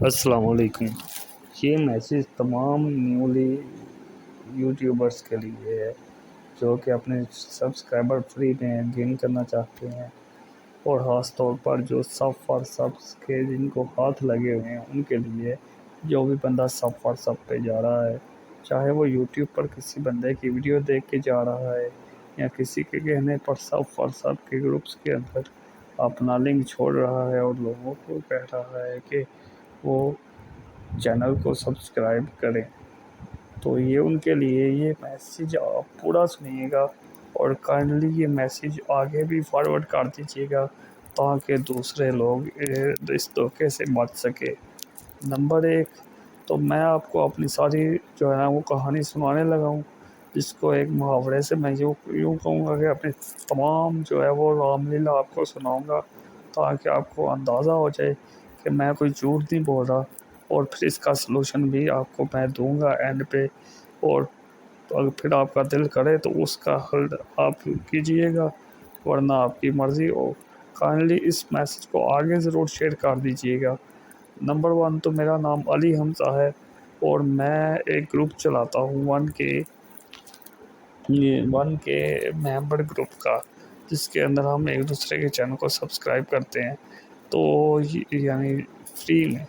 السلام علیکم۔ یہ میسیج تمام نیولی یوٹیوبرس کے لیے ہے جو کہ اپنے سبسکرائبر فری میں گین کرنا چاہتے ہیں، اور خاص طور پر جو سب فار سبس کے جن کو ہاتھ لگے ہوئے ہیں ان کے لیے۔ جو بھی بندہ سب فار سب پہ جا رہا ہے، چاہے وہ یوٹیوب پر کسی بندے کی ویڈیو دیکھ کے جا رہا ہے یا کسی کے کہنے پر سب فار سب کے گروپس کے اندر اپنا لنک چھوڑ رہا ہے اور لوگوں کو کہہ رہا ہے کہ وہ چینل کو سبسکرائب کریں، تو یہ ان کے لیے یہ میسیج آپ پورا سنیے گا اور کائنڈلی یہ میسیج آگے بھی فارورڈ کر دیجیے گا تاکہ دوسرے لوگ اس دھوکے سے بچ سکے۔ نمبر 1 تو میں آپ کو اپنی ساری جو ہے نا وہ کہانی سنانے لگا ہوں، جس کو ایک محاورے سے میں یوں کہوں گا کہ اپنی تمام جو ہے وہ رام لیلا آپ کو سناؤں گا تاکہ آپ کو اندازہ ہو جائے کہ میں کوئی جھوٹ نہیں بول رہا، اور پھر اس کا سلوشن بھی آپ کو میں دوں گا اینڈ پہ، اور پھر آپ کا دل کرے تو اس کا حل آپ کیجئے گا، ورنہ آپ کی مرضی ہو۔ کائنڈلی اس میسیج کو آگے ضرور شیئر کر دیجئے گا۔ نمبر 1 تو میرا نام علی حمزہ ہے اور میں ایک گروپ چلاتا ہوں 1K ممبر گروپ کا، جس کے اندر ہم ایک دوسرے کے چینل کو سبسکرائب کرتے ہیں، تو یعنی فری میں۔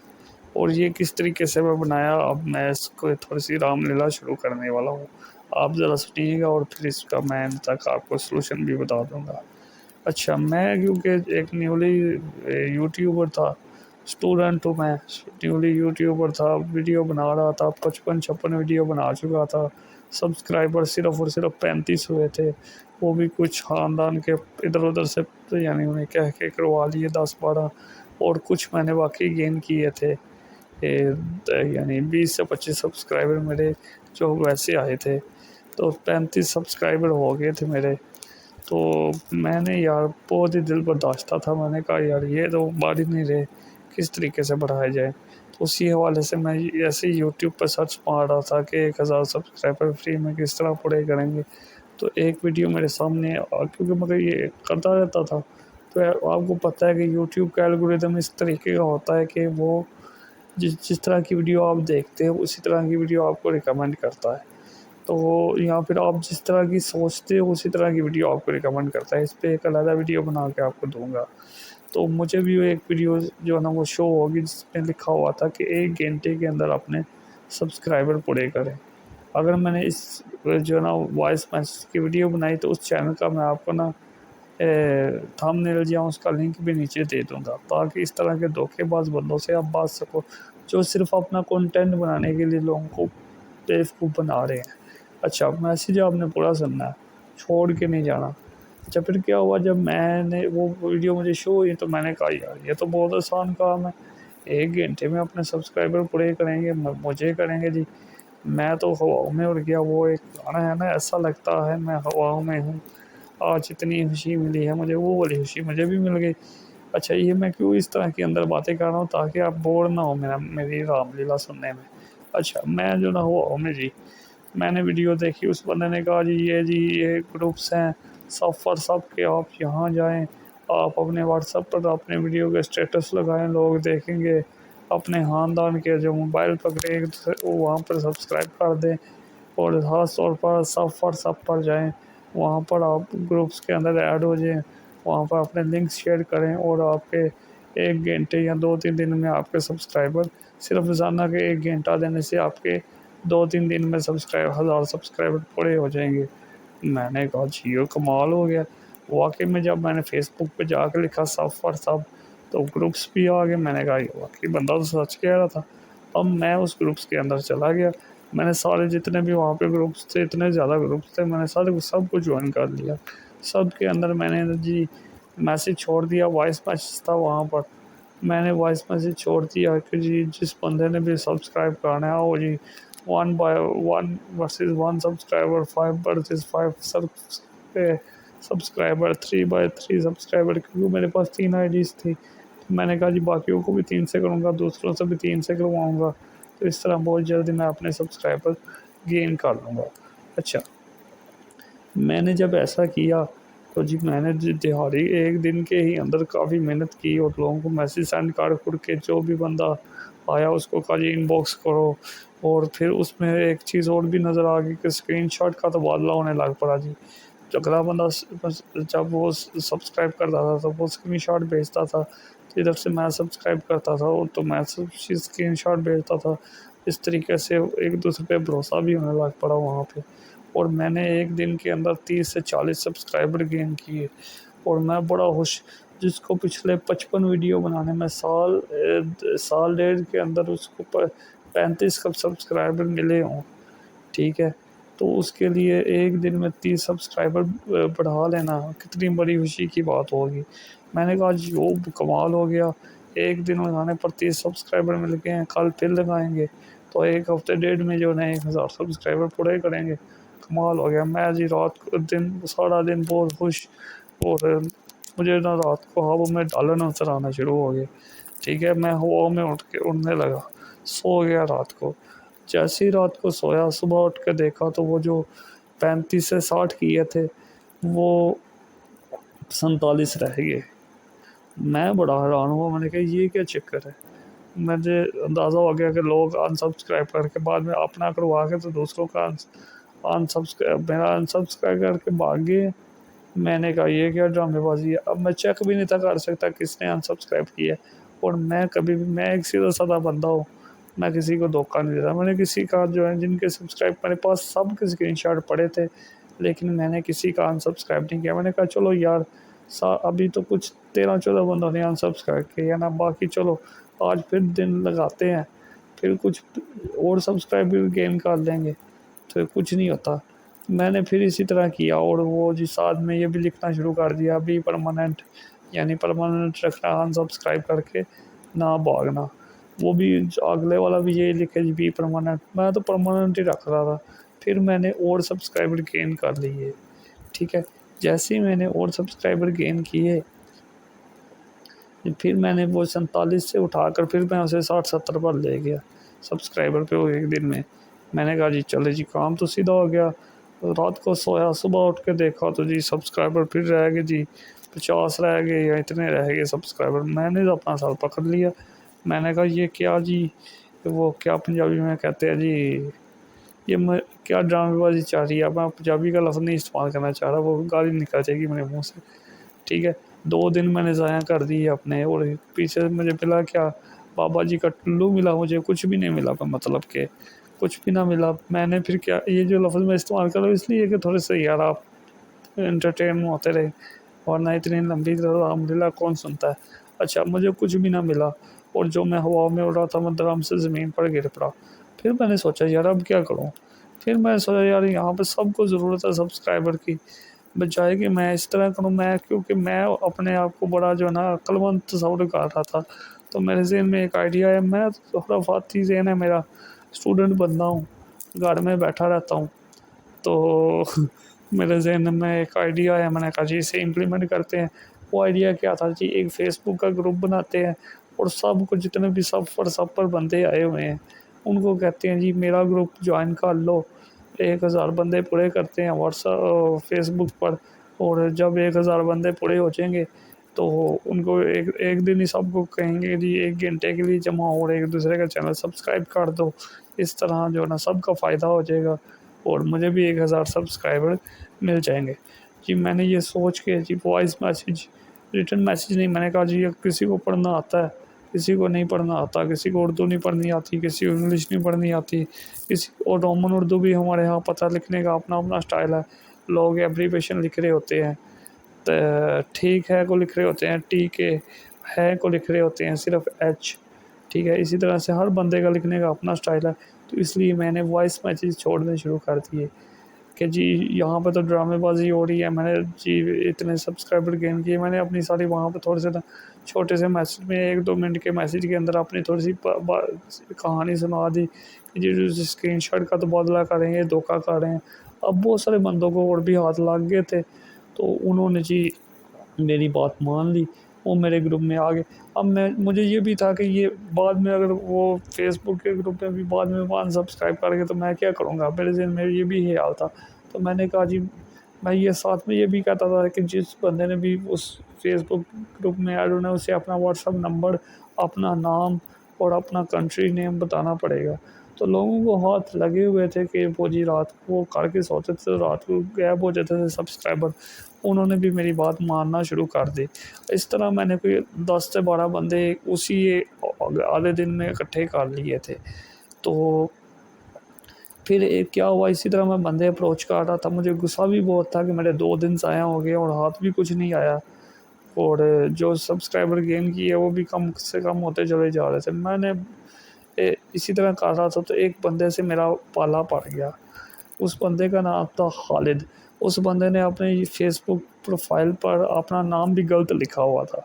اور یہ کس طریقے سے میں بنایا، اب میں اس کو تھوڑی سی رام لیلا شروع کرنے والا ہوں، آپ ذرا سنیے گا اور پھر اس کا میں تک آپ کو سلوشن بھی بتا دوں گا۔ اچھا، میں کیونکہ ایک نیولی یوٹیوبر تھا، اسٹوڈنٹ ہوں، میں نیولی یوٹیوبر تھا، ویڈیو بنا رہا تھا، 55-56 ویڈیو بنا چکا تھا، سبسکرائبر صرف اور صرف 35 ہوئے تھے، وہ بھی کچھ خاندان کے ادھر ادھر سے، یعنی انہیں کہہ کے کروا لیے 10-12، اور کچھ میں نے واقعی گین کیے تھے، یعنی 20 سے 25 سبسکرائبر میرے جو ویسے آئے تھے، تو 35 سبسکرائبر ہو گئے تھے میرے۔ تو میں نے یار بہت ہی دل برداشتہ تھا، میں نے کہا یار یہ تو بڑھ ہی نہیں رہے، کس طریقے سے بڑھائے جائے، تو اسی حوالے سے میں ایسے ہی یوٹیوب پر سرچ مار رہا تھا کہ 1000 سبسکرائبر فری میں کس طرح پورے کریں گے، تو ایک ویڈیو میرے سامنے، کیونکہ مگر یہ کرتا رہتا تھا، تو آپ کو پتہ ہے کہ یوٹیوب کا الگوریدم اس طریقے کا ہوتا ہے کہ وہ جس طرح کی ویڈیو آپ دیکھتے ہیں اسی طرح کی ویڈیو آپ کو ریکمینڈ کرتا ہے، تو یا پھر آپ جس طرح کی سوچتے ہو اسی طرح کی ویڈیو آپ کو ریکمینڈ کرتا ہے۔ اس پہ ایک علیحدہ ویڈیو بنا کے آپ کو دوں گا، تو مجھے بھی ایک ویڈیو جو ہے نا وہ شو ہوگی جس میں لکھا ہوا تھا کہ 1 گھنٹے کے اندر اپنے سبسکرائبر پورے کریں۔ اگر میں نے اس جو ہے نا وائس میسج کی ویڈیو بنائی تو اس چینل کا میں آپ کو نا تھم نیل یا اس کا لنک بھی نیچے دے دوں گا، تاکہ اس طرح کے دھوکے باز بندوں سے آپ بچ سکو جو صرف اپنا کنٹینٹ بنانے کے لیے لوگوں کو بیوقوف بنا رہے ہیں۔ اچھا، میسیج آپ نے پورا سننا ہے، چھوڑ کے نہیں جانا۔ اچھا، پھر کیا ہوا، جب میں نے وہ ویڈیو مجھے شو ہوئی تو میں نے کہا یار یہ تو بہت آسان کام ہے، 1 گھنٹے میں اپنے سبسکرائبر پورے کریں گے، مجھے کریں گے جی، میں تو ہواؤں میں اڑ گیا۔ وہ ایک گانا ہے نا، ایسا لگتا ہے میں ہواؤں میں ہوں، آج اتنی خوشی ملی ہے مجھے، وہ والی خوشی مجھے بھی مل گئی۔ اچھا، یہ میں کیوں اس طرح کی اندر باتیں کر رہا ہوں، تاکہ آپ بور نہ ہو میری رام لیلا سننے میں۔ اچھا، میں جو نہ ہواؤں میں جی، میں نے ویڈیو دیکھی، اس بندے نے کہا جی یہ گروپس ہیں سب فار سب کے، آپ یہاں جائیں، آپ اپنے واٹس ایپ پر اپنے ویڈیو کے اسٹیٹس لگائیں، لوگ دیکھیں گے، اپنے خاندان کے جو موبائل پکڑے وہ وہاں پر سبسکرائب کر دیں، اور خاص طور پر سب فار سب پر جائیں، وہاں پر آپ گروپس کے اندر ایڈ ہو جائیں، وہاں پر اپنے لنکس شیئر کریں، اور آپ کے 1 گھنٹے یا 2-3 دن میں آپ کے سبسکرائبر، صرف روزانہ کے 1 گھنٹہ دینے سے آپ کے 2-3 دن میں 1000 سبسکرائبر پورے ہو جائیں گے۔ میں نے کہا جی یہ کمال ہو گیا۔ واقعی میں جب میں نے فیس بک پہ جا کے لکھا سب فار سب تو گروپس بھی آ گئے، میں نے کہا یہ واقعی بندہ تو سچ کہہ رہا تھا۔ اب میں اس گروپس کے اندر چلا گیا، میں نے سارے جتنے بھی وہاں پہ گروپس تھے، اتنے زیادہ گروپس تھے، میں نے سب کو جوائن کر لیا۔ سب کے اندر میں نے جی میسیج چھوڑ دیا، وائس میسیج تھا وہاں پر، میں نے وائس میسیج چھوڑ دیا کہ جی جس بندے نے بھی سبسکرائب کرنا ہے آؤ جی، 1 versus 1 subscriber, 5 versus 5 subscriber, 3 by 3 subscriber, کیونکہ میرے پاس 3 آئی ڈیز تھی، تو میں نے کہا جی باقیوں کو بھی 3 سے کروں گا، دوسروں سے بھی 3 سے کرواؤں گا، تو اس طرح بہت جلدی میں اپنے سبسکرائبر گین کر لوں گا۔ اچھا، میں نے جب ایسا کیا تو جی میں نے دہاڑی ایک دن کے ہی اندر کافی محنت کی اور لوگوں کو میسیج سینڈ کر کے جو بھی بندہ آیا اس کو کہا جی ان باکس کرو، اور پھر اس میں ایک چیز اور بھی نظر آ گئی کہ اسکرین شاٹ کا تبادلہ ہونے لگ پڑا جی۔ جو اگلا بندہ جب وہ سبسکرائب کرتا تھا تو وہ اسکرین شاٹ بھیجتا تھا، تو ادھر سے میں سبسکرائب کرتا تھا اور تو میں اسکرین شاٹ بھیجتا تھا۔ اس طریقے سے ایک دوسرے پہ بھروسہ بھی ہونے لگ پڑا وہاں پہ، اور میں نے ایک دن کے اندر 30 سے 40 سبسکرائبر گین کیے، اور میں بڑا خوش، جس کو پچھلے 55 ویڈیو بنانے میں سال ڈیڑھ کے اندر اس کو 35 سبسکرائبر ملے ہوں، ٹھیک ہے۔ تو اس کے لیے ایک دن میں 30 سبسکرائبر بڑھا لینا کتنی بڑی خوشی کی بات ہوگی۔ میں نے کہا جی وہ کمال ہو گیا، ایک دن لگانے پر 30 سبسکرائبر مل گئے ہیں، کل پھر لگائیں گے تو ایک ہفتے ڈیڑھ میں جو ہے 1000 سبسکرائبر پورے کریں گے، کمال ہو گیا۔ میں جی رات کو سارا دن بہت خوش، اور مجھے نا رات کو ہوا میں ڈالر نظر آنا شروع ہو گئے، ٹھیک ہے۔ میں ہوا میں اڑنے لگا، سو گیا رات کو۔ جیسے ہی رات کو سویا، صبح اٹھ کے دیکھا تو وہ جو 35 سے 60 کیے تھے وہ 47 رہ گئے۔ میں بڑا حیران ہوا، میں نے کہا یہ کیا چکر ہے۔ مجھے اندازہ ہو گیا کہ لوگ ان سبسکرائب کر کے بعد میں اپنا کروا کے تو دوسروں کا میرا ان سبسکرائب کر کے بھاگ گئے۔ میں نے کہا یہ کیا ڈرامے بازی ہے۔ اب میں چیک بھی نہیں تھا کر سکتا کس نے ان سبسکرائب کیا ہے، اور میں کبھی بھی میں ایک سیدھا سادہ بندہ ہوں، میں کسی کو دھوکہ نہیں دیتا۔ میں نے کسی کا جو ہے جن کے سبسکرائب میرے پاس سب کے اسکرین شاٹ پڑے تھے، لیکن میں نے کسی کا ان سبسکرائب نہیں کیا۔ میں نے کہا چلو یار ابھی تو کچھ 13-14 بندوں نے ان سبسکرائب کیا نا، باقی چلو آج پھر دن لگاتے ہیں، پھر کچھ اور سبسکرائب بھی گین کر لیں گے، تو کچھ نہیں ہوتا۔ میں نے پھر اسی طرح کیا، اور وہ جی ساتھ میں یہ بھی لکھنا شروع کر دیا بھی پرماننٹ، یعنی پرماننٹ رکھنا ان سبسکرائب کر کے نہ بھاگنا۔ وہ بھی اگلے والا بھی یہی لکھے جی بھی پرماننٹ، میں تو پرماننٹ ہی رکھ رہا تھا۔ پھر میں نے اور سبسکرائبر گین کر لیے، ٹھیک ہے۔ جیسے ہی میں نے اور سبسکرائبر گین کیے، پھر میں نے وہ 47 سے اٹھا کر پھر میں اسے 60-70 پر لے گیا سبسکرائبر پہ وہ ایک دن میں۔ میں نے کہا جی چلے جی کام تو سیدھا ہو گیا۔ رات کو سویا، صبح اٹھ کے دیکھا تو جی سبسکرائبر پھر رہ گئے جی 50 رہ گئے یا اتنے رہ گئے سبسکرائبر۔ میں نے اپنا سر پکڑ لیا، میں نے کہا یہ کیا جی، وہ کیا پنجابی میں کہتے ہیں جی، یہ کیا ڈرامے بازی چل رہی ہے۔ میں پنجابی کا لفظ نہیں استعمال کرنا چاہ رہا، وہ گالی نکل جائے گی میرے منہ سے، ٹھیک ہے۔ 2 دن میں نے ضائع کر دی اپنے، اور پیچھے مجھے ملا کیا، بابا جی کا ٹلو ملا، مجھے کچھ بھی نہیں ملا، مطلب کہ کچھ بھی نہ ملا۔ میں نے پھر کیا، یہ جو لفظ میں استعمال کر رہا ہوں اس لیے کہ تھوڑے سے یار آپ انٹرٹین ہوتے رہے، ورنہ اتنی لمبی الحمد للہ کون سنتا ہے۔ اچھا مجھے کچھ بھی نہ ملا، اور جو میں ہوا میں اڑ رہا تھا میں درم سے زمین پر گر پڑا۔ پھر میں نے سوچا یار اب کیا کروں، پھر میں سوچا یار یہاں پہ سب کو ضرورت ہے سبسکرائبر کی، بجائے کہ میں اس طرح کروں، کیونکہ میں اپنے آپ کو بڑا جو ہے نا عقل مند تصور کر رہا تھا، تو میرے ذہن میں ایک آئیڈیا ہے، میں خرافاتی ذہن ہے میرا، اسٹوڈنٹ بننا ہوں، گھر میں بیٹھا رہتا ہوں، تو میرے ذہن میں ایک آئیڈیا ہے، میں نے کہا جی اسے امپلیمنٹ کرتے ہیں۔ وہ آئیڈیا کیا تھا جی، ایک فیس بک کا گروپ بناتے ہیں، اور سب کو جتنے بھی سب پر بندے آئے ہوئے ہیں ان کو کہتے ہیں جی میرا گروپ جوائن کر لو، 1000 بندے پورے کرتے ہیں فیس بک پر، اور جب 1000 بندے پورے ہو جائیں گے تو ان کو ایک دن ہی سب کو کہیں گے جی 1 گھنٹے کے لیے جمع ہو، اور ایک دوسرے کا چینل سبسکرائب کر دو، اس طرح جو ہے نا سب کا فائدہ ہو جائے گا، اور مجھے بھی 1000 سبسکرائبر مل جائیں گے جی۔ میں نے یہ سوچ کے جی وائس میسیج، ریٹن میسیج نہیں، میں نے کہا جی کسی کو پڑھنا آتا ہے، کسی کو نہیں پڑھنا آتا، کسی کو اردو نہیں پڑھنی آتی، کسی کو انگلش نہیں پڑھنی آتی، کسی اور رومن اردو بھی ہمارے ہاں پتہ لکھنے کا اپنا اپنا سٹائل ہے، لوگ ایبریویشن لکھ رہے ہوتے ہیں، ٹھیک ہے کو لکھ رہے ہوتے ہیں ٹی کے، ہے کو لکھ رہے ہوتے ہیں صرف ایچ، ٹھیک ہے۔ اسی طرح سے ہر بندے کا لکھنے کا اپنا سٹائل ہے، تو اس لیے میں نے وائس میسیج چھوڑنے شروع کر دیے کہ جی یہاں پہ تو ڈرامے بازی ہو رہی ہے، میں نے جی اتنے سبسکرائبر گین کیے، میں نے اپنی ساری وہاں پہ تھوڑے سے چھوٹے سے میسیج میں 1-2 منٹ کے میسیج کے اندر اپنی تھوڑی سی کہانی سنا دی کہ جی اسکرین شاٹ کا تبادلہ کر رہے ہیں، دھوکہ کر رہے ہیں۔ اب بہت سارے بندوں کو اور بھی ہاتھ لگ گئے تھے، تو انہوں نے جی میری بات مان لی، وہ میرے گروپ میں آ گئے۔ اب مجھے یہ بھی تھا کہ یہ بعد میں اگر وہ فیس بک کے گروپ میں بھی بعد میں ان سبسکرائب کر کے تو میں کیا کروں گا، میرے ذہن میں یہ بھی خیال تھا، تو میں نے کہا جی میں یہ ساتھ میں یہ بھی کہتا تھا کہ جس بندے نے بھی اس فیس بک گروپ میں ایڈ ہونا ہے اسے اپنا واٹس ایپ نمبر، اپنا نام اور اپنا کنٹری نیم بتانا پڑے گا۔ تو لوگوں کو ہاتھ لگے ہوئے تھے کہ وہ جی رات کو کر کے سوتے تھے، رات کو غائب ہو جاتے تھے سبسکرائبر، انہوں نے بھی میری بات ماننا شروع کر دی۔ اس طرح میں نے کوئی 10 سے 12 بندے اسی آدھے دن میں اکٹھے کر لیے تھے۔ تو پھر ایک کیا ہوا، اسی طرح میں بندے اپروچ کر رہا تھا، مجھے غصہ بھی بہت تھا کہ میرے 2 دن ضائع ہو گئے اور ہاتھ بھی کچھ نہیں آیا، اور جو سبسکرائبر گین کی ہے وہ بھی کم سے کم ہوتے چلے جا رہے تھے۔ میں نے اسی طرح کر رہا تھا تو ایک بندے سے میرا پالا پڑ گیا۔ اس بندے کا نام تھا خالد۔ اس بندے نے اپنے فیس بک پروفائل پر اپنا نام بھی غلط لکھا ہوا تھا،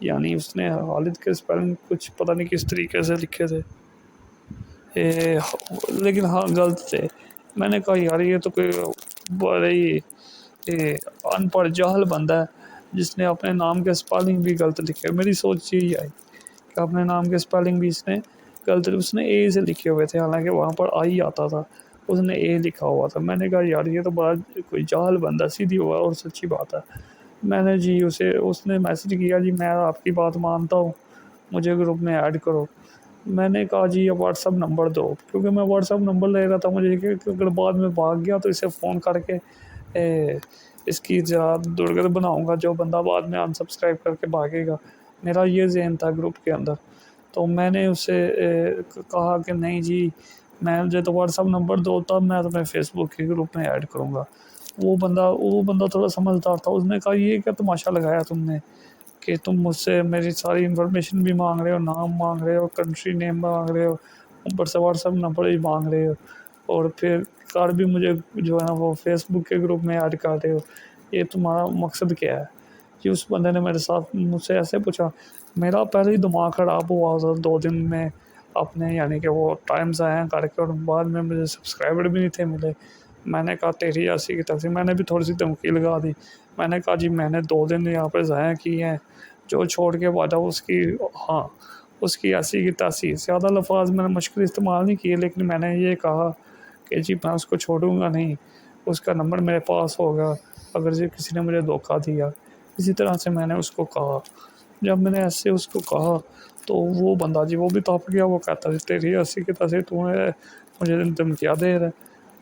یعنی اس نے خالد کے اسپیلنگ کچھ پتہ نہیں کس طریقے سے لکھے تھے، لیکن ہاں غلط تھے۔ میں نے کہا یار یہ تو کوئی بڑا ہی ان پڑھ جاہل بندہ ہے جس نے اپنے نام کے اسپیلنگ بھی غلط لکھے۔ میری سوچ یہی آئی کہ اپنے نام کے اسپیلنگ بھی اس نے غلط، اس نے اے سے لکھے ہوئے تھے، حالانکہ وہاں پر آئی آتا تھا، اس نے اے لکھا ہوا تھا۔ میں نے کہا یار یہ تو بڑا کوئی جاہل بندہ، سیدھی ہوا اور سچی بات ہے۔ میں نے جی اس نے میسج کیا جی میں آپ کی بات مانتا ہوں، مجھے گروپ میں ایڈ کرو۔ میں نے کہا جی یہ واٹس ایپ نمبر دو، کیونکہ میں واٹس ایپ نمبر لے رہا تھا، مجھے کہ اگر بعد میں بھاگ گیا تو اسے فون کر کے اس کی درگت بناؤں گا، جو بندہ بعد میں ان سبسکرائب کر کے بھاگے گا۔ میرا یہ ذہن تھا گروپ کے اندر۔ تو میں نے اس سے کہا کہ نہیں جی میں مجھے تو واٹس ایپ نمبر دو تب میں تمہیں فیس بک کے گروپ میں ایڈ کروں گا۔ وہ بندہ تھوڑا سمجھدار تھا، اس نے کہا یہ کیا تماشا لگایا تم نے کہ تم مجھ سے میری ساری انفارمیشن بھی مانگ رہے ہو، نام مانگ رہے ہو، کنٹری نیم مانگ رہے ہو، اوپر سے واٹس ایپ نمبر بھی مانگ رہے ہو، اور پھر کار بھی مجھے جو ہے نا وہ فیس بک کے گروپ میں ایڈ کر رہے ہو، یہ تمہارا مقصد کیا ہے؟ کہ اس بندے نے مجھ سے ایسے پوچھا۔ میرا پہلے ہی دماغ خراب ہوا تھا 2 دن میں اپنے، یعنی کہ وہ ٹائم ضائع کر کے، اور بعد میں مجھے سبسکرائبر بھی نہیں تھے ملے۔ میں نے کہا تیری ایسی کی تیسی، میں نے بھی تھوڑی سی دھمکی لگا دی۔ میں نے کہا جی میں نے 2 دن یہاں پہ ضائع کیے ہیں، جو چھوڑ کے بعد اس کی ایسی کی تیسی، زیادہ لفظ میں نے مشکل استعمال نہیں کیے، لیکن میں نے یہ کہا کہ جی میں اس کو چھوڑوں گا نہیں، اس کا نمبر میرے پاس ہوگا اگر جی کسی نے مجھے دھوکہ دیا۔ اسی طرح سے میں نے اس کو کہا۔ جب میں نے ایسے اس کو کہا تو وہ بندہ جی وہ بھی تپ گیا، وہ کہتا ہے تیری ایسی کی تیسی، تو مجھے دھمکیاں دے رہا ہے۔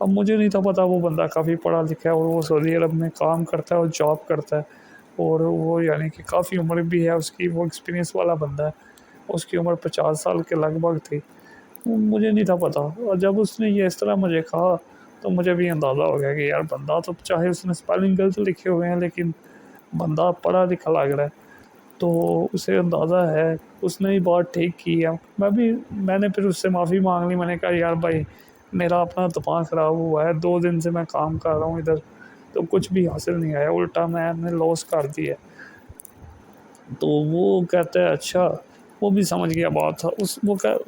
اب مجھے نہیں تھا پتا وہ بندہ کافی پڑھا لکھا ہے اور وہ سعودی عرب میں کام کرتا ہے اور جاب کرتا ہے، اور وہ یعنی کہ کافی عمر بھی ہے اس کی، وہ ایکسپیرینس والا بندہ ہے، اس کی عمر 50 سال کے لگ بھگ تھی۔ مجھے نہیں تھا پتا، اور جب اس نے یہ اس طرح مجھے کہا تو مجھے بھی اندازہ ہو گیا کہ یار بندہ تو چاہے اس نے اسپیلنگ غلط لکھے ہوئے ہیں لیکن بندہ پڑھا لکھا لگ رہا ہے، تو اسے اندازہ ہے، اس نے ہی بات ٹھیک کی ہے۔ میں نے پھر اس سے معافی مانگ لی۔ میں نے کہا یار بھائی میرا اپنا دماغ خراب ہوا ہے، 2 دن سے میں کام کر رہا ہوں ادھر تو کچھ بھی حاصل نہیں آیا، الٹا میں نے لاس کر دیا۔ تو وہ کہتا ہے اچھا، وہ بھی سمجھ گیا بات تھا۔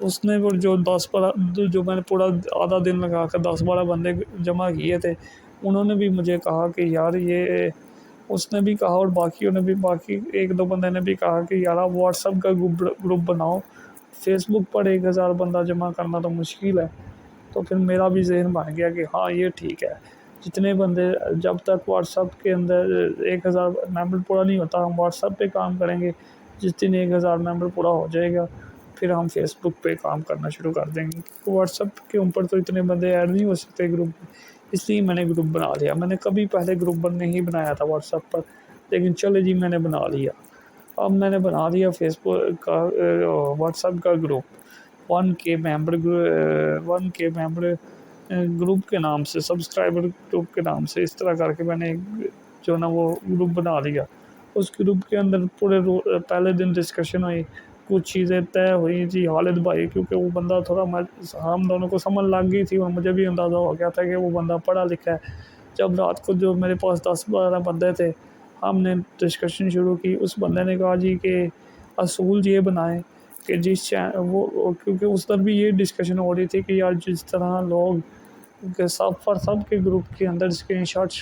اس نے جو 10-12 جو میں نے پورا آدھا دن لگا کر 10-12 بندے جمع کیے تھے، انہوں نے بھی مجھے کہا کہ یار یہ، اس نے بھی کہا اور باقیوں نے بھی، باقی 1-2 بندے نے بھی کہا کہ یار آپ واٹس ایپ کا گروپ بناؤ، فیس بک پر 1000 بندہ جمع کرنا تو مشکل ہے۔ تو پھر میرا بھی ذہن بن گیا کہ ہاں یہ ٹھیک ہے، جتنے بندے جب تک واٹس ایپ کے اندر 1000 ممبر پورا نہیں ہوتا ہم واٹس ایپ پہ کام کریں گے، جس دن 1000 ممبر پورا ہو جائے گا پھر ہم فیس بک پہ کام کرنا شروع کر دیں گے، کیونکہ واٹس ایپ کے اوپر تو اتنے بندے ایڈ نہیں ہو سکتے گروپ میں، اس لیے میں نے گروپ بنا لیا۔ میں نے کبھی پہلے گروپ نہیں بنایا تھا واٹس ایپ پر، لیکن چلے جی میں نے بنا لیا۔ اب میں نے بنا دیا فیس بک کا واٹس ایپ کا گروپ 1K ممبر گروپ کے نام سے، سبسکرائبر گروپ کے نام سے، اس طرح کر کے میں نے جو نا وہ گروپ بنا لیا۔ اس گروپ کے اندر پورے پہلے دن ڈسکشن ہوئی، کچھ چیزیں طے ہوئی جی خالد بھائی، کیونکہ وہ بندہ تھوڑا ہم دونوں کو سمجھ لگ گئی تھی اور مجھے بھی اندازہ ہو گیا تھا کہ وہ بندہ پڑھا لکھا ہے۔ جب رات کو جو میرے پاس 10-12 بندے تھے، ہم نے ڈسکشن شروع کی۔ اس بندے نے کہا جی کہ اصول یہ بنائیں کہ وہ، کیونکہ اس طرح بھی یہ ڈسکشن ہو رہی تھی کہ یار جس طرح لوگ کہ سب کے گروپ کے اندر اسکرین شاٹ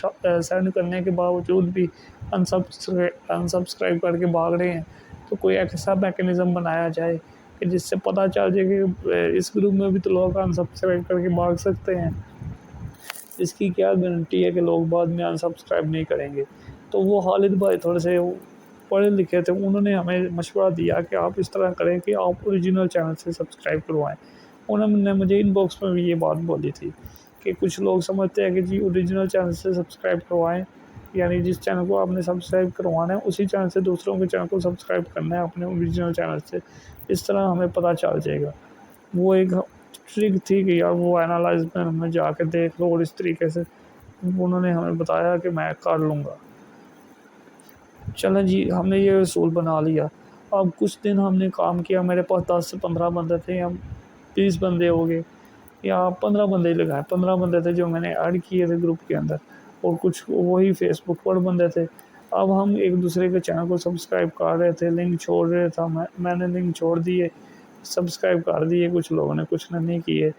سینڈ کرنے کے باوجود بھی انسبسکرائب کر کے بھاگ رہے ہیں، تو کوئی ایسا میکینزم بنایا جائے کہ جس سے پتہ چل جائے کہ اس گروپ میں بھی تو لوگ انسبسکرائب کر کے بھاگ سکتے ہیں۔ اس کی کیا گارنٹی ہے کہ لوگ بعد میں انسبسکرائب نہیں کریں گے؟ تو وہ خالد بھائی تھوڑے سے پڑھے لکھے تھے، انہوں نے ہمیں مشورہ دیا کہ آپ اس طرح کریں کہ آپ اوریجنل چینل سے سبسکرائب کروائیں۔ انہوں نے مجھے ان باکس میں بھی یہ بات بولی تھی کہ کچھ لوگ سمجھتے ہیں کہ جی اوریجنل چینل سے سبسکرائب کروائیں، یعنی جس چینل کو آپ نے سبسکرائب کروانا ہے اسی چینل سے دوسروں کے چینل کو سبسکرائب کرنا ہے اپنے اوریجنل چینل سے، اس طرح ہمیں پتہ چل جائے گا۔ وہ ایک ٹرک تھی کہ یار وہ اینالائز میں جا کے دیکھ لو، اور اس طریقے سے انہوں نے ہمیں بتایا کہ میں کر لوں گا۔ چلیں جی، ہم نے یہ اصول بنا لیا۔ اب کچھ دن ہم نے کام کیا، میرے پاس 10 سے 15 بندے تھے، یا 20 بندے ہو گئے، یا 15 بندے لگائے، 15 بندے تھے جو میں نے ایڈ کیے تھے گروپ کے اندر، اور کچھ وہی فیس بک پر بندے تھے۔ اب ہم ایک دوسرے کے چینل کو سبسکرائب کر رہے تھے، لنک چھوڑ رہے تھا، میں نے لنک چھوڑ دیے، سبسکرائب کر دیے، کچھ لوگوں نے کچھ نے نہیں کیے،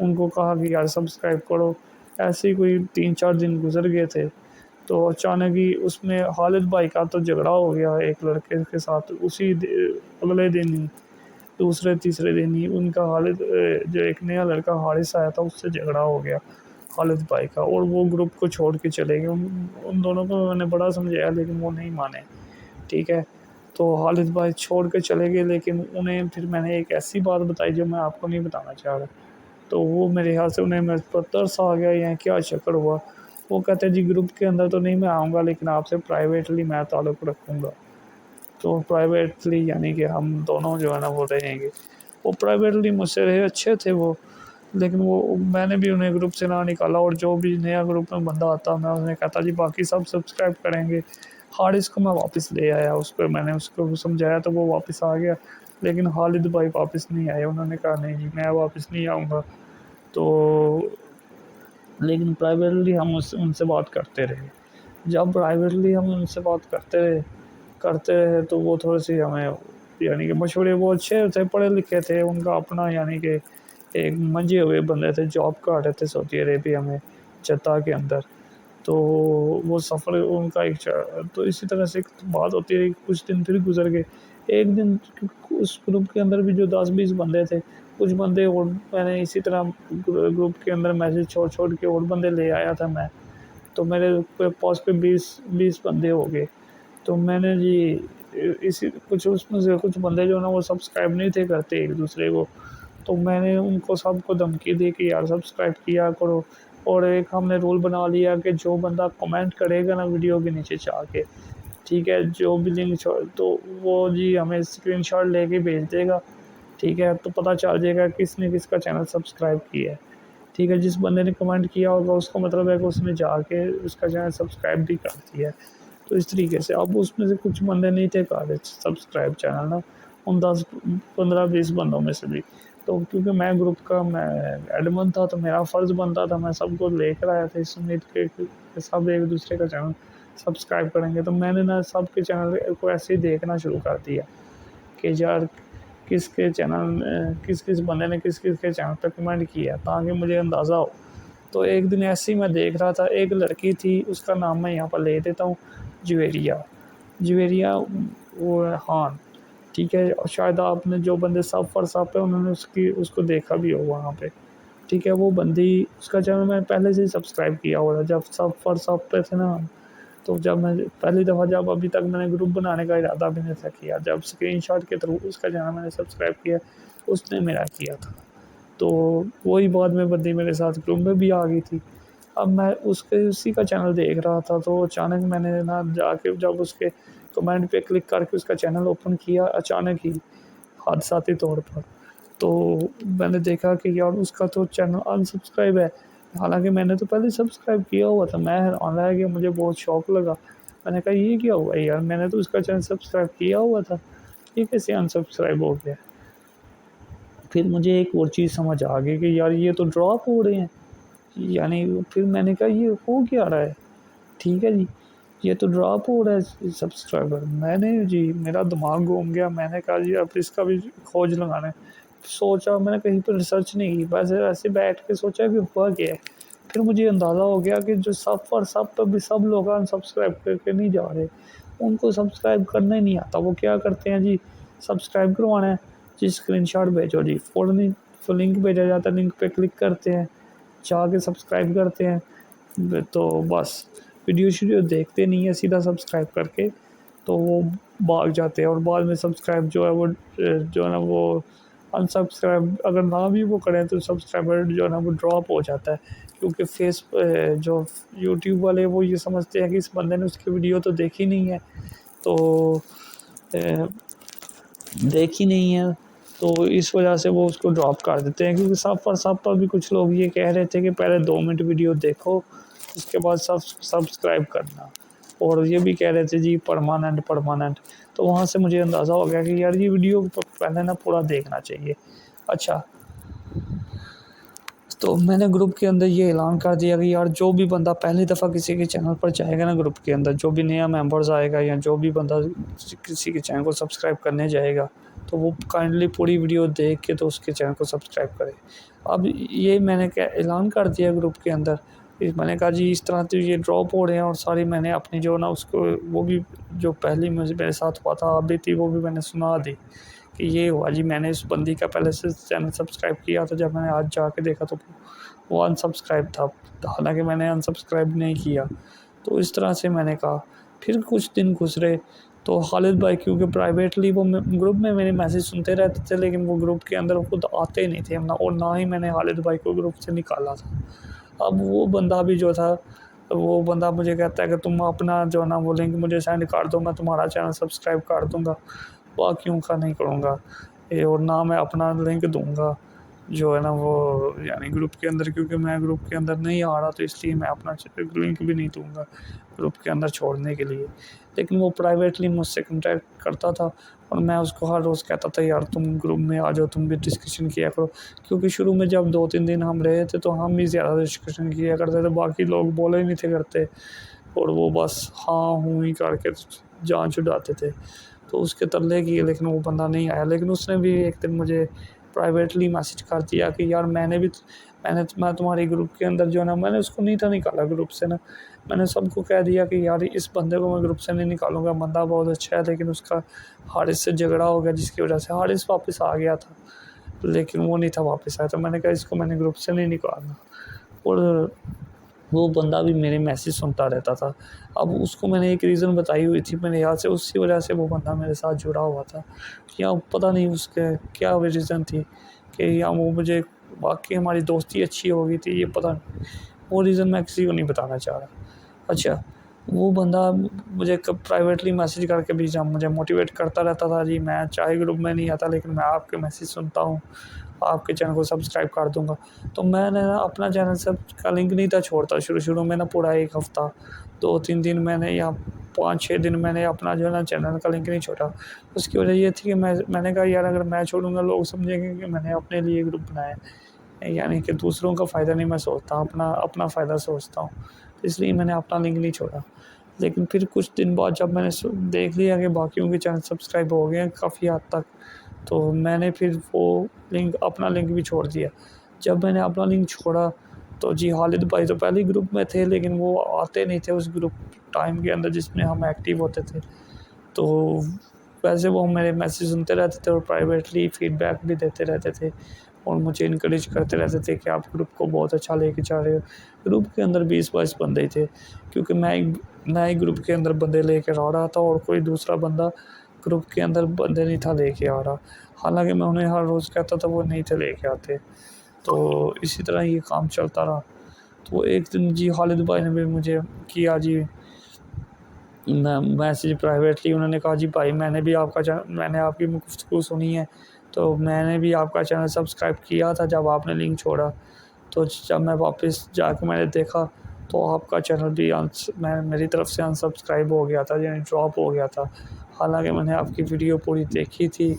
ان کو کہا کہ یار سبسکرائب کرو۔ ایسے ہی کوئی 3-4 دن گزر گئے تھے، تو اچانک ہی اس میں خالد بھائی کا تو جھگڑا ہو گیا ایک لڑکے کے ساتھ، اسی اگلے دن ہی، دوسرے تیسرے دن ہی ان کا خالد جو ایک نیا لڑکا حارث آیا تھا اس سے جھگڑا ہو گیا خالد بھائی کا، اور وہ گروپ کو چھوڑ کے چلے گئے۔ ان دونوں کو میں نے بڑا سمجھایا لیکن وہ نہیں مانے، ٹھیک ہے۔ تو خالد بھائی چھوڑ کے چلے گئے، لیکن انہیں پھر میں نے ایک ایسی بات بتائی جو میں آپ کو نہیں بتانا چاہ رہا، تو وہ میرے خیال سے انہیں میرے پر ترس آ گیا یا کیا چکر ہوا، وہ کہتے ہیں جی گروپ کے اندر تو نہیں میں آؤں گا، لیکن آپ سے پرائیویٹلی میں تعلق رکھوں گا۔ تو پرائیویٹلی یعنی کہ ہم دونوں جو ہے نا وہ رہیں گے۔ وہ پرائیویٹلی مجھ سے رہے، اچھے تھے وہ، لیکن وہ میں نے بھی انہیں گروپ سے نہ نکالا، اور جو بھی نیا گروپ میں بندہ آتا میں انہیں کہتا جی باقی سب سبسکرائب کریں گے۔ حارث کو میں واپس لے آیا، اس پہ میں نے اس کو سمجھایا تو وہ واپس آ گیا، لیکن خالد بھائی واپس نہیں آئے، انہوں نے کہا نہیں جی میں واپس نہیں آؤں گا۔ تو لیکن پرائیویٹلی ہم ان سے بات کرتے رہے، جب پرائیویٹلی ہم ان سے بات کرتے رہے تو وہ تھوڑے سی ہمیں یعنی کہ مشورے، وہ اچھے تھے، پڑھے لکھے تھے، ان کا اپنا یعنی کہ ایک منجے ہوئے بندے تھے، جاب کر رہے تھے سعودی عربیہ میں جدہ کے اندر، تو وہ سفر ان کا ایک تو اسی طرح سے ایک بات ہوتی ہے، کچھ دن پھر گزر گئے۔ ایک دن اس گروپ کے اندر بھی جو 10-20 بندے تھے، کچھ بندے اور میں نے اسی طرح گروپ کے اندر میسج چھوڑ کے اور بندے لے آیا تھا میں، تو میرے پاس پہ 20 بندے ہو گئے۔ تو میں نے جی اسی کچھ اس میں سے کچھ بندے جو نا وہ سبسکرائب نہیں تھے کرتے ایک دوسرے کو، تو میں نے ان کو سب کو دھمکی دی کہ یار سبسکرائب کیا کرو، اور ایک ہم نے رول بنا لیا کہ جو بندہ کمنٹ کرے گا نا ویڈیو کے نیچے جا کے، ٹھیک ہے، جو بھی لنک تو وہ جی ہمیں اسکرین شاٹ لے کے بھیج دے گا، ٹھیک ہے، تو پتہ چل جائے گا کس نے کس کا چینل سبسکرائب کیا ہے، ٹھیک ہے، جس بندے نے کمنٹ کیا ہوگا اس کا مطلب ہے کہ اس نے جا کے اس کا چینل سبسکرائب بھی کر دیا ہے۔ تو اس طریقے سے اب اس میں سے کچھ بندے نہیں تھے کر رہے سبسکرائب چینل نا، ان 10-15-20 بندوں میں سے بھی، تو کیونکہ میں گروپ کا میں ایڈمن تھا تو میرا فرض بنتا تھا، میں سب کو لے کر آیا تھا اس امید کہ سب ایک دوسرے کا چینل سبسکرائب کریں گے، تو میں نے نا سب کے چینل کو ایسے ہی دیکھنا شروع کر دیا کہ یار کس کے چینل کس بندے نے کس کے چینل پہ کمنٹ کیا تاکہ مجھے اندازہ ہو۔ تو ایک دن ایسے ہی میں دیکھ رہا تھا، ایک لڑکی تھی، اس کا نام میں یہاں پر لے دیتا ہوں، جویریہ وہ خان، ٹھیک ہے، شاید آپ نے جو بندے صف پہ انہوں نے اس کو دیکھا بھی ہو وہاں پہ، ٹھیک ہے، وہ بندی اس کا چینل میں پہلے سے ہی سبسکرائب کیا ہوا تھا جب صف پہ تھے نا، تو جب میں پہلی دفعہ جب ابھی تک میں نے گروپ بنانے کا ارادہ بھی نہیں تھا کیا، جب اسکرین شاٹ کے تھرو اس کا چینل میں نے سبسکرائب کیا، اس نے میرا کیا تھا، تو وہی بعد میں بندی میرے ساتھ گروپ میں بھی آ گئی تھی۔ اب میں اسی کا چینل دیکھ رہا تھا، تو اچانک میں نے نا جا کے جب اس کے کمنٹ پہ کلک کر کے اس کا چینل اوپن کیا، اچانک ہی حادثاتی طور پر، تو میں نے دیکھا کہ یار اس کا تو چینل انسبسکرائب ہے، حالانکہ میں نے تو پہلے سبسکرائب کیا ہوا تھا۔ میں حیران رہ گیا، مجھے بہت شوق لگا، میں نے کہا یہ کیا ہوا یار، میں نے تو اس کا چینل سبسکرائب کیا ہوا تھا، یہ کیسے انسبسکرائب ہو گیا؟ پھر مجھے ایک اور چیز سمجھ آ گئی کہ یار یہ تو ڈراپ ہو رہے ہیں، یعنی پھر میں نے کہا یہ ہو کیا رہا ہے، ٹھیک ہے جی، یہ تو ڈراپ ہو رہا ہے سبسکرائبر۔ میں نے جی میرا دماغ گھوم گیا، میں نے کہا جی اب اس کا بھی کھوج لگانا ہے، سوچا، میں نے کہیں پر ریسرچ نہیں کی، بس ایسے بیٹھ کے سوچا کہ ہوا کیا ہے۔ پھر مجھے اندازہ ہو گیا کہ جو سب پہ بھی سب لوگ انسبسکرائب کر کے نہیں جا رہے، ان کو سبسکرائب کرنا ہی نہیں آتا، وہ کیا کرتے ہیں جی سبسکرائب کروانا ہے جی اسکرین شاٹ بھیجو جی، فوراً لنک بھیجا جاتا ہے، لنک پہ کلک کرتے ہیں، جا کے سبسکرائب کرتے ہیں، تو بس ویڈیو دیکھتے نہیں ہیں سیدھا سبسکرائب کر کے، تو وہ بھاگ جاتے ہیں، اور بعد میں سبسکرائب جو ہے وہ جو ہے نا وہ انسبسکرائب اگر نہ بھی وہ کریں تو سبسکرائبر جو ہے نا وہ ڈراپ ہو جاتا ہے، کیونکہ جو یوٹیوب والے وہ یہ سمجھتے ہیں کہ اس بندے نے اس کی ویڈیو تو دیکھی نہیں ہے، تو دیکھی نہیں ہے، تو اس وجہ سے وہ اس کو ڈراپ کر دیتے ہیں، کیونکہ سب پر بھی کچھ لوگ یہ کہہ رہے تھے کہ پہلے 2 منٹ ویڈیو دیکھو اس کے بعد سبسکرائب کرنا، اور یہ بھی کہہ رہے تھے جی پرماننٹ، تو وہاں سے مجھے اندازہ ہو گیا کہ یار یہ ویڈیو پہلے نا پورا دیکھنا چاہیے۔ اچھا، تو میں نے گروپ کے اندر یہ اعلان کر دیا کہ یار جو بھی بندہ پہلی دفعہ کسی کے چینل پر جائے گا نا، گروپ کے اندر جو بھی نیا ممبرز آئے گا یا جو بھی بندہ کسی کے چینل کو سبسکرائب کرنے جائے گا، تو وہ کائنڈلی پوری ویڈیو دیکھ کے تو اس کے چینل کو سبسکرائب کرے۔ اب یہ میں نے اعلان کر دیا گروپ کے اندر، میں نے کہا جی اس طرح تو یہ ڈراپ ہو رہے ہیں، اور ساری میں نے اپنی جو نا اس کو وہ بھی جو پہلی میرے ساتھ ہوا تھا ابھی تھی وہ بھی میں نے سنا دی کہ یہ ہوا جی، میں نے اس بندی کا پہلے سے چینل سبسکرائب کیا تھا، جب میں نے آج جا کے دیکھا تو وہ انسبسکرائب تھا، حالانکہ میں نے انسبسکرائب نہیں کیا۔ تو اس طرح سے میں نے کہا، پھر کچھ دن گزرے تو خالد بھائی کیونکہ پرائیویٹلی وہ گروپ میں میرے میسیج سنتے رہتے تھے، لیکن وہ گروپ کے اندر خود آتے نہیں تھے، اور نہ ہی میں نے خالد بھائی کو گروپ سے نکالا تھا۔ اب وہ بندہ بھی جو تھا، وہ بندہ مجھے کہتا ہے کہ تم اپنا جو ہے نا وہ لنک مجھے سینڈ کر دو، میں تمہارا چینل سبسکرائب کر دوں گا، باقیوں کا نہیں کروں گا، اور نہ میں اپنا لنک دوں گا جو ہے نا وہ یعنی گروپ کے اندر، کیونکہ میں گروپ کے اندر نہیں آ رہا، تو اس لیے میں اپنا لنک بھی نہیں دوں گا گروپ کے اندر چھوڑنے کے لیے۔ لیکن وہ پرائیویٹلی مجھ سے کنٹیکٹ کرتا تھا، اور میں اس کو ہر روز کہتا تھا یار تم گروپ میں آ جاؤ، تم بھی ڈسکشن کیا کرو، کیونکہ شروع میں جب 2-3 دن ہم رہے تھے تو ہم بھی زیادہ ڈسکشن کیا کرتے تھے، باقی لوگ بولے نہیں تھے کرتے، اور وہ بس ہاں ہوں ہی کر کے جان چھڑاتے تھے، تو اس کے ترلے کیے، لیکن وہ بندہ نہیں آیا۔ لیکن اس نے بھی ایک دن مجھے پرائیویٹلی میسیج کر دیا کہ یار میں تمہاری گروپ کے اندر جو ہے نا، میں نے اس کو نہیں تھا نکالا گروپ سے نا، میں نے سب کو کہہ دیا کہ یار اس بندے کو میں گروپ سے نہیں نکالوں گا، بندہ بہت اچھا ہے، لیکن اس کا حارث سے جھگڑا ہو گیا، جس کی وجہ سے حارث واپس آ گیا تھا، لیکن وہ نہیں تھا واپس آیا، تو میں نے کہا اس کو میں نے گروپ سے نہیں نکالنا، اور وہ بندہ بھی میرے میسیج سنتا رہتا تھا۔ اب اس کو میں نے ایک ریزن بتائی ہوئی تھی میرے یاد سے، اسی وجہ سے وہ بندہ میرے ساتھ جڑا ہوا تھا، یا پتہ نہیں اس کے کیا ریزن تھی، کہ یا وہ مجھے واقعی ہماری دوستی اچھی ہو گئی تھی، یہ پتہ نہیں، وہ ریزن میں کسی کو نہیں بتانا چاہ رہا۔ اچھا، وہ بندہ مجھے پرائیویٹلی میسیج کر کے بھی مجھے موٹیویٹ کرتا رہتا تھا، جی میں چاہے گروپ میں نہیں آتا لیکن میں آپ کے میسیج سنتا ہوں، آپ کے چینل کو سبسکرائب کر دوں گا۔ تو میں نے اپنا چینل کا لنک نہیں تھا چھوڑتا، شروع میں نا پورا ایک ہفتہ 2-3 دن میں نے یا 5-6 دن میں نے اپنا جو ہے نا چینل کا لنک نہیں چھوڑا۔ اس کی وجہ یہ تھی کہ میں نے کہا یار اگر میں چھوڑوں گا لوگ سمجھیں گے کہ میں نے اپنے لیے گروپ بنایا ہے، یعنی کہ دوسروں کا فائدہ نہیں میں سوچتا، اپنا فائدہ سوچتا ہوں، اس لیے میں نے اپنا لنک نہیں چھوڑا۔ لیکن پھر کچھ دن بعد جب میں نے دیکھ لیا کہ باقیوں کے چینل سبسکرائب ہو گئے ہیں کافی حد تک، تو میں نے پھر وہ اپنا لنک بھی چھوڑ دیا۔ جب میں نے اپنا لنک چھوڑا تو جی خالد بھائی تو پہلے گروپ میں تھے، لیکن وہ آتے نہیں تھے اس گروپ ٹائم کے اندر جس میں ہم ایکٹیو ہوتے تھے، تو ویسے وہ میرے میسیج سنتے رہتے تھے اور پرائیویٹلی فیڈ بیک بھی دیتے رہتے تھے، اور مجھے انکریج کرتے رہتے تھے کہ آپ گروپ کو بہت اچھا لے کے جا رہے ہو۔ گروپ کے اندر 20-22 بندے ہی تھے، کیونکہ میں ایک گروپ کے اندر بندے لے کے آ رہا تھا، اور کوئی دوسرا بندہ گروپ کے اندر بندے نہیں تھا لے کے آ رہا، حالانکہ میں انہیں ہر روز کہتا تھا وہ نہیں تھے لے کے آتے، تو اسی طرح یہ کام چلتا رہا۔ تو ایک دن جی خالد بھائی نے بھی مجھے کیا جی میسیج پرائیویٹلی، انہوں نے کہا جی بھائی میں نے آپ کی گفتگو سنی ہے، تو میں نے بھی آپ کا چینل سبسکرائب کیا تھا جب آپ نے لنک چھوڑا، تو جب میں واپس جا کے میں نے دیکھا تو آپ کا چینل بھی میری طرف سے انسبسکرائب ہو گیا تھا، یعنی ڈراپ ہو گیا تھا، حالانکہ میں نے آپ کی ویڈیو پوری دیکھی تھی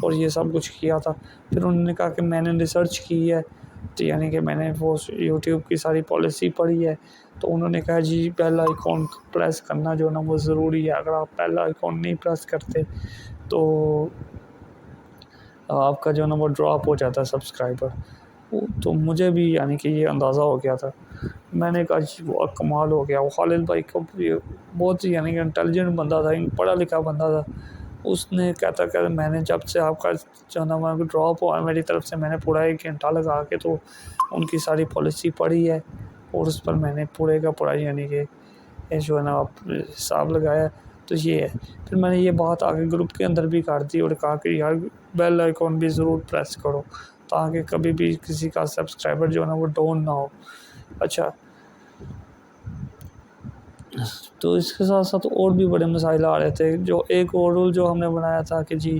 اور یہ سب کچھ کیا تھا۔ پھر انہوں نے کہا کہ میں نے ریسرچ کی ہے، تو یعنی کہ میں نے وہ یوٹیوب کی ساری پالیسی پڑھی ہے، تو انہوں نے کہا جی بیل آئیکن پریس کرنا جو نا وہ ضروری ہے، اگر آپ بیل آئیکن نہیں پریس کرتے تو آپ کا جو نا وہ ڈراپ ہو جاتا ہے سبسکرائبر۔ تو مجھے بھی یعنی کہ یہ اندازہ ہو گیا تھا، میں نے کہا جی وہ کمال ہو گیا، وہ خالد بھائی کو بہت یعنی کہ انٹیلیجنٹ بندہ تھا، پڑھا لکھا بندہ تھا، اس نے کہتا کہ میں نے جب سے آپ کا جو نا وہ ڈراپ ہوا میری طرف سے، میں نے پورا 1 گھنٹہ لگا کے تو ان کی ساری پالیسی پڑھی ہے، اور اس پر میں نے پورے کا پورا یعنی کہ جو ہے نا حساب لگایا. تو یہ ہے. پھر میں نے یہ بات آگے گروپ کے اندر بھی کر دی اور کہا کہ یار بیل آئیکن بھی ضرور پریس کرو تاکہ کبھی بھی کسی کا سبسکرائبر جو ہے نا وہ ڈاؤن نہ ہو. اچھا، تو اس کے ساتھ ساتھ اور بھی بڑے مسائل آ رہے تھے. جو ایک اور رول جو ہم نے بنایا تھا کہ جی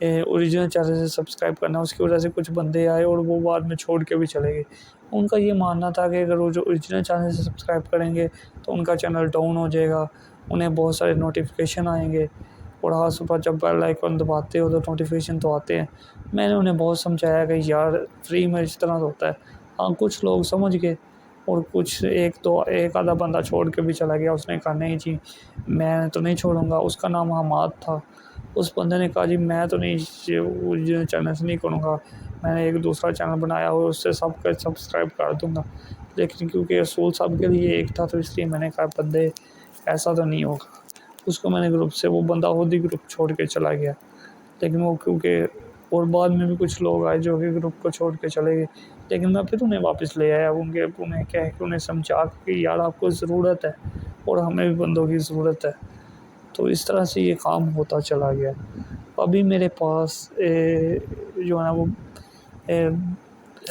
اوریجنل چینل سے سبسکرائب کرنا، اس کی وجہ سے کچھ بندے آئے اور وہ بعد میں چھوڑ کے بھی چلے گئے. ان کا یہ ماننا تھا کہ اگر وہ جو اوریجنل چینل سے سبسکرائب کریں گے تو ان کا چینل ڈاؤن ہو جائے گا، انہیں بہت سارے نوٹیفیکیشن آئیں گے. اور ہر صبح جب بیل آئیکن دباتے ہو تو نوٹیفیکیشن تو آتے ہیں. میں نے انہیں بہت سمجھایا کہ یار فری میں اس طرح ہوتا ہے. ہاں کچھ لوگ سمجھ گئے اور کچھ ایک آدھا بندہ چھوڑ کے بھی چلا گیا. اس نے کہا نہیں جی میں تو نہیں چھوڑوں گا. اس کا نام حماد تھا. اس بندے نے کہا جی میں تو نہیں چینل سے نہیں کروں گا، میں نے ایک دوسرا چینل بنایا اور اس سے سب کا سبسکرائب کر دوں گا. لیکن کیونکہ رسول صاحب کے لیے ایک تھا تو اس لیے میں نے کہا بندے ایسا تو نہیں ہوگا. اس کو میں نے گروپ سے، وہ بندہ خود ہی گروپ چھوڑ کے چلا گیا. لیکن وہ کیونکہ اور بعد میں بھی کچھ لوگ آئے جو کہ گروپ کو چھوڑ کے چلے گئے، لیکن میں پھر انہیں واپس لے آیا. انہیں کہہ کے انہیں سمجھا کہ یار آپ کو ضرورت ہے اور ہمیں بھی بندوں کی ضرورت ہے. تو اس طرح سے یہ کام ہوتا چلا گیا. ابھی میرے پاس جو ہے نا وہ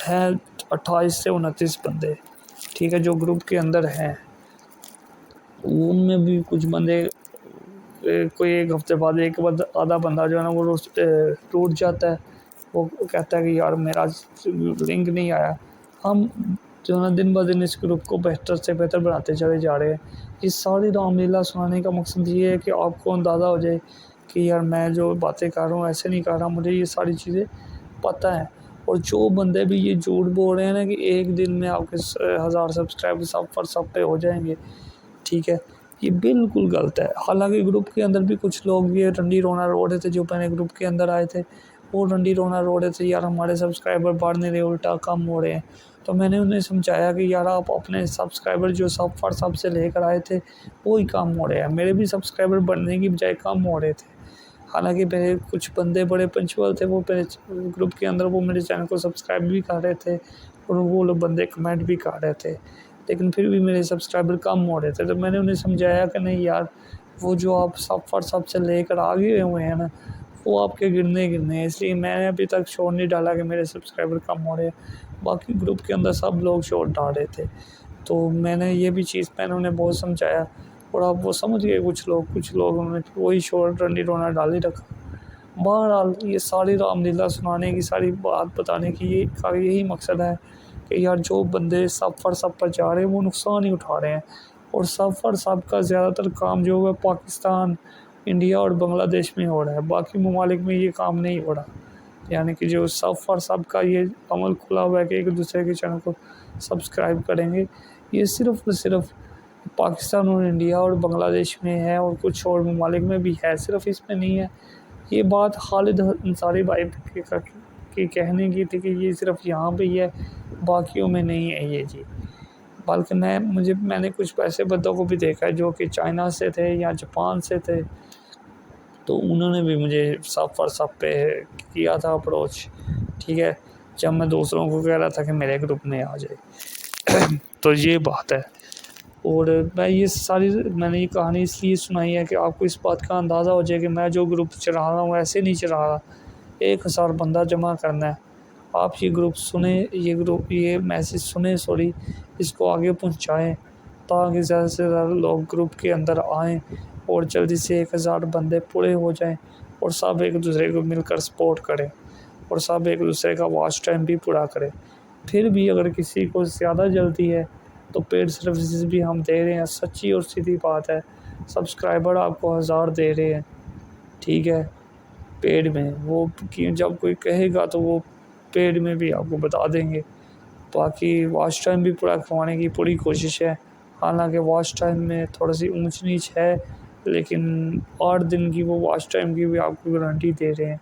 ہے 28 سے 29 بندے، ٹھیک ہے، جو گروپ کے اندر ہیں. ان میں بھی کچھ بندے کوئی ایک ہفتے بعد ایک آدھا بندہ جو ہے نا وہ ٹوٹ جاتا ہے. وہ کہتا ہے کہ یار میرا لنک نہیں آیا. ہم جو ہے نا دن بہ دن اس گروپ کو بہتر سے بہتر بناتے چلے جا رہے ہیں. اس ساری رام لیلا سنانے کا مقصد یہ ہے کہ آپ کو اندازہ ہو جائے کہ یار میں جو باتیں کر رہا ہوں ایسے نہیں کر رہا، مجھے یہ ساری چیزیں پتہ ہیں. اور جو بندے بھی یہ جھوٹ بول رہے ہیں نا کہ ایک دن میں آپ کے 1000 سبسکرائبر سب پہ ہو جائیں گے، ٹھیک ہے، یہ بالکل غلط ہے. حالانکہ گروپ کے اندر بھی کچھ لوگ یہ رنڈی رونا رو رہے تھے جو پہلے گروپ کے اندر آئے تھے. وہ رنڈی رونا رو رہے تھے یار ہمارے سبسکرائبر بڑھ نہیں رہے، الٹا کم ہو رہے ہیں. تو میں نے انہیں سمجھایا کہ یار آپ اپنے سبسکرائبر جو سب سے لے کر آئے تھے وہی کم ہو رہے ہیں. میرے بھی سبسکرائبر بڑھنے کی بجائے کم ہو رہے تھے. حالانکہ میرے کچھ بندے بڑے پنچول تھے، وہ گروپ کے اندر وہ میرے چینل کو سبسکرائب بھی کر رہے تھے اور وہ لوگ بندے کمنٹ بھی کر رہے تھے، لیکن پھر بھی میرے سبسکرائبر کم ہو رہے تھے. تو میں نے انہیں سمجھایا کہ نہیں یار وہ جو آپ سب سے لے کر آگے ہوئے ہیں نا وہ آپ کے گرنے ہیں. اس لیے میں نے ابھی تک شور نہیں ڈالا کہ میرے سبسکرائبر کم ہو رہے ہیں. باقی گروپ کے اندر سب لوگ شور ڈال رہے تھے. تو میں نے یہ بھی چیز میں نے انہیں بہت سمجھایا اور اب وہ سمجھ گئے. کچھ لوگ انہوں نے وہی شور رنڈی رونا ڈال ہی رکھا. بہرحال یہ ساری رام لیلا سنانے کی، ساری بات بتانے کی یہی مقصد ہے کہ یار جو بندے سب پر جا رہے ہیں وہ نقصان ہی اٹھا رہے ہیں. اور سب کا زیادہ تر کام جو ہے پاکستان، انڈیا اور بنگلہ دیش میں ہو رہا ہے. باقی ممالک میں یہ کام نہیں ہو رہا. یعنی کہ جو سب کا یہ عمل کھلا ہوا ہے کہ ایک دوسرے کے چینل کو سبسکرائب کریں گے، یہ صرف پاکستان اور انڈیا اور بنگلہ دیش میں ہے اور کچھ اور ممالک میں بھی ہے، صرف اس میں نہیں ہے. یہ بات خالد انصاری بھائی کی کہنے کی تھی کہ یہ صرف یہاں پہ ہی ہے، باقیوں میں نہیں ہے یہ جی. بلکہ میں نے کچھ ایسے بندوں کو بھی دیکھا ہے جو کہ چائنا سے تھے یا جاپان سے تھے، تو انہوں نے بھی مجھے سب پہ کیا تھا اپروچ، ٹھیک ہے، جب میں دوسروں کو کہہ رہا تھا کہ میرے گروپ میں آ جائے. تو یہ بات ہے. اور میں نے یہ کہانی اس لیے سنائی ہے کہ آپ کو اس بات کا اندازہ ہو جائے کہ میں جو گروپ چلا رہا ہوں ایسے نہیں چلا رہا. 1000 بندہ جمع کرنا ہے. آپ یہ گروپ سنیں، یہ میسیج سنیں، اس کو آگے پہنچائیں تاکہ زیادہ سے زیادہ لوگ گروپ کے اندر آئیں اور جلدی سے 1000 بندے پورے ہو جائیں اور سب ایک دوسرے کو مل کر سپورٹ کریں اور سب ایک دوسرے کا واچ ٹائم بھی پورا کریں. پھر بھی اگر کسی کو زیادہ جلدی ہے تو پیڈ سروسز بھی ہم دے رہے ہیں. سچی اور سیدھی بات ہے. سبسکرائبر آپ کو 1000 دے رہے ہیں، ٹھیک ہے، پیڈ میں. وہ جب کوئی کہے گا تو وہ پیڈ میں بھی آپ کو بتا دیں گے. باقی واچ ٹائم بھی پورا کروانے کی پوری کوشش ہے. حالانکہ واچ ٹائم میں تھوڑا سی اونچ نیچ ہے، لیکن 8 دن کی وہ واچ ٹائم کی بھی آپ کو گارنٹی دے رہے ہیں.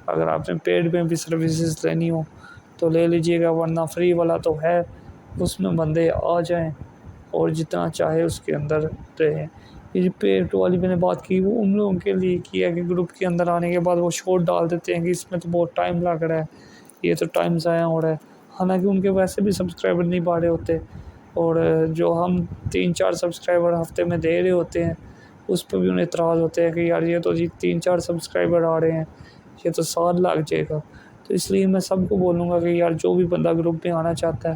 اگر آپ نے پیڈ میں بھی سروسز لینی ہو تو لے لیجئے گا، ورنہ فری والا تو ہے، اس میں بندے آ جائیں اور جتنا چاہے اس کے اندر رہیں. یہ جو پیڈ والی میں نے بات کی وہ ان لوگوں کے لیے کیا کہ گروپ کے اندر آنے کے بعد وہ شوٹ ڈال دیتے ہیں کہ اس میں تو بہت ٹائم لگ رہا ہے، یہ تو ٹائم ضائع ہو رہا ہے. حالانکہ ان کے ویسے بھی سبسکرائبر نہیں بڑھ رہے ہوتے. اور جو ہم 3-4 سبسکرائبر ہفتے میں دے رہے ہوتے ہیں اس پہ بھی انہیں اعتراض ہوتے ہیں کہ یار یہ تو جی 3-4 سبسکرائبر آ رہے ہیں، یہ تو سال لگ جائے گا۔ تو اس لیے میں سب کو بولوں گا کہ یار جو بھی بندہ گروپ میں آنا چاہتا ہے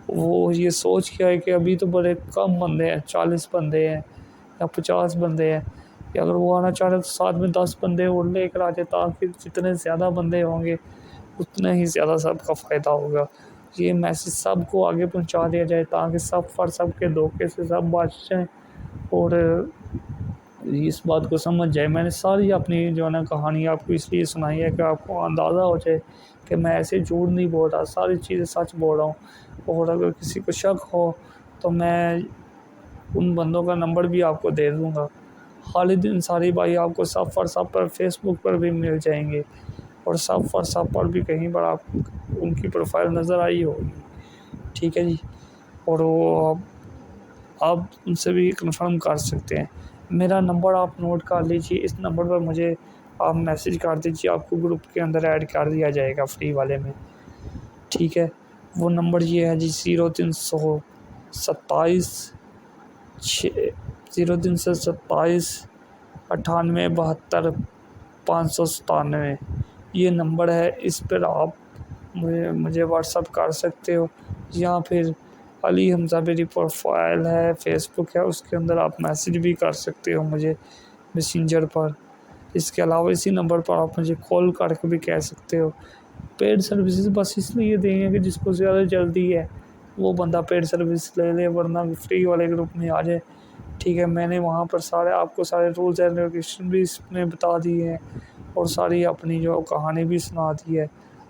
وہ یہ سوچ کے آئے کہ ابھی تو بڑے کم بندے ہیں، 40 بندے ہیں یا 50 بندے ہیں، کہ اگر وہ آنا چاہ رہے تو ساتھ میں 10 بندے اور لے کر آ جائے، تاکہ جتنے زیادہ بندے ہوں گے اتنا ہی زیادہ سب کا فائدہ ہوگا۔ یہ میسیج سب کو آگے پہنچا دیا جائے تاکہ سب کے دھوکے سے سب بچ جائیں اور اس بات کو سمجھ جائے۔ میں نے ساری اپنی جو ہے نا کہانی آپ کو اس لیے سنائی ہے کہ آپ کو اندازہ ہو جائے کہ میں ایسے جھوٹ نہیں بول رہا، ساری چیزیں سچ بول رہا ہوں۔ اور اگر کسی کو شک ہو تو میں ان بندوں کا نمبر بھی آپ کو دے دوں گا۔ خالد انصاری بھائی آپ کو سب پر فیس بک پر بھی مل جائیں گے، اور سب پر بھی کہیں پر آپ ان کی پروفائل نظر آئی ہوگی، ٹھیک ہے جی۔ اور وہ آپ ان سے بھی کنفرم کر سکتے ہیں۔ میرا نمبر آپ نوٹ کر لیجیے، اس نمبر پر مجھے آپ میسیج کر دیجیے، آپ کو گروپ کے اندر ایڈ کر دیا جائے گا فری والے میں، ٹھیک ہے۔ وہ نمبر یہ ہے جی 0327 یہ نمبر ہے، اس پر آپ مجھے واٹس اپ کر سکتے ہو، یا پھر علی حمزہ میری پروفائل ہے فیس بک ہے، اس کے اندر آپ میسیج بھی کر سکتے ہو مجھے میسنجر پر۔ اس کے علاوہ اسی نمبر پر آپ مجھے کال کر کے بھی کہہ سکتے ہو۔ پیڈ سروسز بس اس لیے دیں گے کہ جس کو زیادہ جلدی ہے وہ بندہ پیڈ سروس لے لے، ورنہ فری والے گروپ میں آ جائے، ٹھیک ہے۔ میں نے وہاں پر آپ کو سارے رولز اینڈ ریگولیشن بھی اس میں بتا دیے ہیں، اور ساری اپنی جو کہانی بھی سنا دی ہے۔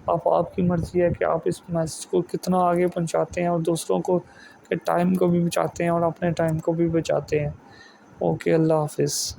اب آپ کی مرضی ہے کہ آپ اس میسج کو کتنا آگے پہنچاتے ہیں، اور دوسروں کو کے ٹائم کو بھی بچاتے ہیں اور اپنے ٹائم کو بھی بچاتے ہیں۔ اوکے، اللہ حافظ۔